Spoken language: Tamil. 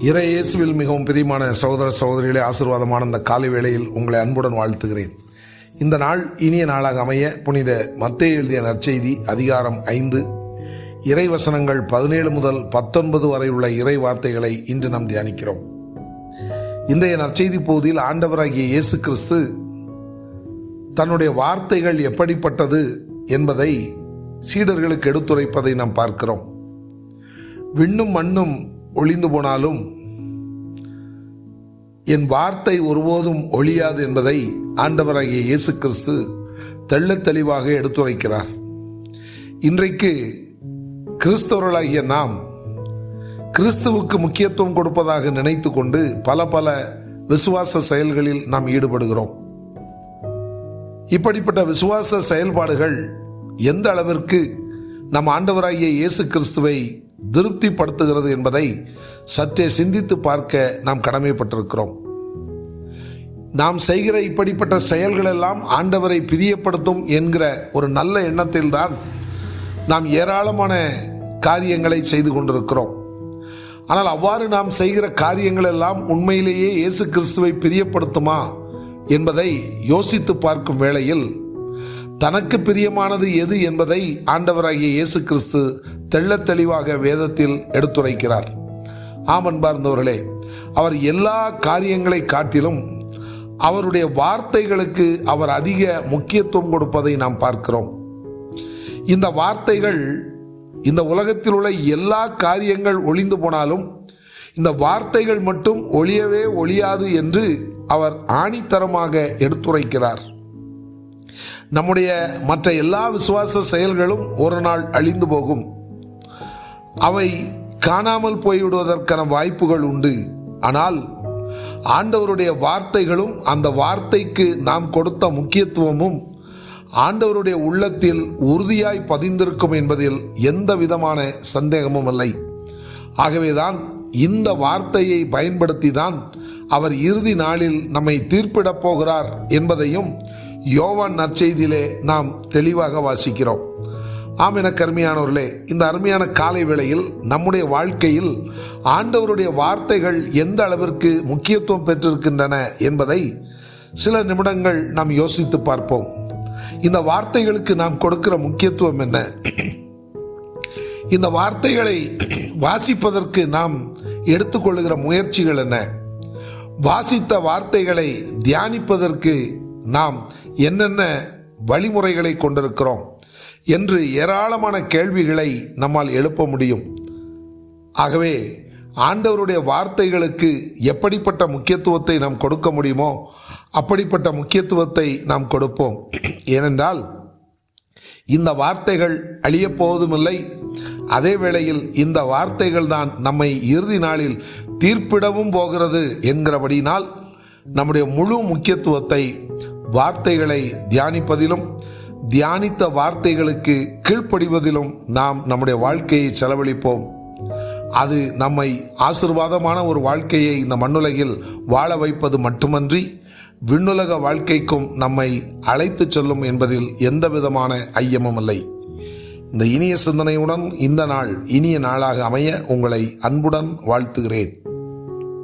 இயேசுவில் மிகவும் பிரியமான சகோதர சகோதரிகளே, ஆசீர்வாதமான இந்த காலை வேளையில் உங்களை அன்புடன் வாழ்த்துகிறேன். இந்த நாள் இனிய நாளாக அமைய புனித மத்தேயு எழுதிய நற்செய்தி அதிகாரம் 5 இறைவசனங்கள் 17 முதல் 19 வரை உள்ள இறை வார்த்தைகளை இன்று நாம் தியானிக்கிறோம். இன்றைய நற்செய்தி பகுதியில் ஆண்டவராகிய இயேசு கிறிஸ்து தன்னுடைய வார்த்தைகள் எப்படிப்பட்டது என்பதை சீடர்களுக்கு எடுத்துரைப்பதை நாம் பார்க்கிறோம். விண்ணும் மண்ணும் ஒளிந்து போனாலும் என் வார்த்தை ஒருபோதும் ஒழியாது என்பதை ஆண்டவராகிய இயேசு கிறிஸ்து தெள்ளத் தெளிவாக எடுத்துரைக்கிறார். இன்றைக்கு கிறிஸ்தவர்களாகிய நாம் கிறிஸ்துவுக்கு முக்கியத்துவம் கொடுப்பதாக நினைத்து கொண்டு பல விசுவாச செயல்களில் நாம் ஈடுபடுகிறோம். இப்படிப்பட்ட விசுவாச செயல்பாடுகள் எந்த அளவிற்கு நம் ஆண்டவராகிய இயேசு கிறிஸ்துவை திருப்திப்படுத்துகிறது என்பதை சற்றே சிந்தித்து பார்க்க நாம் கடமைப்பட்டிருக்கிறோம். நாம் செய்கிற இப்படிப்பட்ட செயல்கள் எல்லாம் ஆண்டவரை பிரியப்படுத்தும் என்கிற ஒரு நல்ல எண்ணத்தில்தான் நாம் ஏராளமான காரியங்களை செய்து கொண்டிருக்கிறோம். ஆனால் அவ்வாறு நாம் செய்கிற காரியங்கள் எல்லாம் உண்மையிலேயே இயேசு கிறிஸ்துவை பிரியப்படுத்துமா என்பதை யோசித்து பார்க்கும் வேளையில் தனக்கு பிரியமானது எது என்பதை ஆண்டவராகிய இயேசு கிறிஸ்து தெள்ளத் தெளிவாக வேதத்தில் எடுத்துரைக்கிறார். அன்பார்ந்தவர்களே, அவர் எல்லா காரியங்களை காட்டிலும் அவருடைய வார்த்தைகளுக்கு அவர் அதிக முக்கியத்துவம் கொடுப்பதை நாம் பார்க்கிறோம். இந்த வார்த்தைகள், இந்த உலகத்தில் உள்ள எல்லா காரியங்கள் ஒளிந்து போனாலும் இந்த வார்த்தைகள் மட்டும் ஒழியவே ஒழியாது என்று அவர் ஆணித்தரமாக எடுத்துரைக்கிறார். நம்முடைய மற்ற எல்லா விசுவாச செயல்களும் ஒரு நாள் அழிந்து போகும். அவை காணாமல் போய்விடுவதற்கான வாய்ப்புகள் உண்டு. ஆனால் ஆண்டவருடைய வார்த்தைகளும் அந்த வார்த்தைக்கு நாம் கொடுத்த முக்கியத்துவமும் ஆண்டவருடைய உள்ளத்தில் உறுதியாய் பதிந்திருக்கும் என்பதில் எந்த விதமான சந்தேகமும் இல்லை. ஆகவேதான் இந்த வார்த்தையை பயன்படுத்தி தான் அவர் இறுதி நாளில் நம்மை தீர்ப்பிடப் போகிறார் என்பதையும் யோவான் நற்செய்தியிலே நாம் தெளிவாக வாசிக்கிறோம். எனக்கு அருமையானவர்களே, இந்த அருமையான காலை வேளையில் நம்முடைய வாழ்க்கையில் ஆண்டவருடைய வார்த்தைகள் எந்த அளவிற்கு முக்கியத்துவம் பெற்றிருக்கின்றன என்பதை சில நிமிடங்கள் நாம் யோசித்து பார்ப்போம். இந்த வார்த்தைகளுக்கு நாம் கொடுக்கிற முக்கியத்துவம் என்ன? இந்த வார்த்தைகளை வாசிப்பதற்கு நாம் எடுத்துக்கொள்ளுகிற முயற்சிகள் என்ன? வாசித்த வார்த்தைகளை தியானிப்பதற்கு நாம் என்னென்ன வழிமுறைகளை கொண்டிருக்கிறோம் என்று ஏராளமான கேள்விகளை நம்மால் எழுப்ப முடியும். ஆகவே ஆண்டவருடைய வார்த்தைகளுக்கு எப்படிப்பட்ட முக்கியத்துவத்தை நாம் கொடுக்க முடியுமோ அப்படிப்பட்ட முக்கியத்துவத்தை நாம் கொடுப்போம். ஏனென்றால் இந்த வார்த்தைகள் அழியப் போவதுமில்லை. அதே வேளையில் இந்த வார்த்தைகள் தான் நம்மை இறுதி நாளில் தீர்ப்பிடவும் போகிறது என்கிறபடினால் நம்முடைய முழு முக்கியத்துவத்தை வார்த்தைகளை தியானிப்பதிலும் தியானித்த வார்த்தைகளுக்கு கீழ்ப்படிவதிலும் நாம் நம்முடைய வாழ்க்கையை செலவழிப்போம். அது நம்மை ஆசீர்வாதமான ஒரு வாழ்க்கையை இந்த மண்ணுலகில் வாழ வைப்பது மட்டுமன்றி விண்ணுலக வாழ்க்கைக்கும் நம்மை அழைத்து செல்லும் என்பதில் எந்த விதமான ஐயமும் இல்லை. இந்த இனிய சிந்தனையுடன் இந்த நாள் இனிய நாளாக அமைய உங்களை அன்புடன் வாழ்த்துகிறேன்.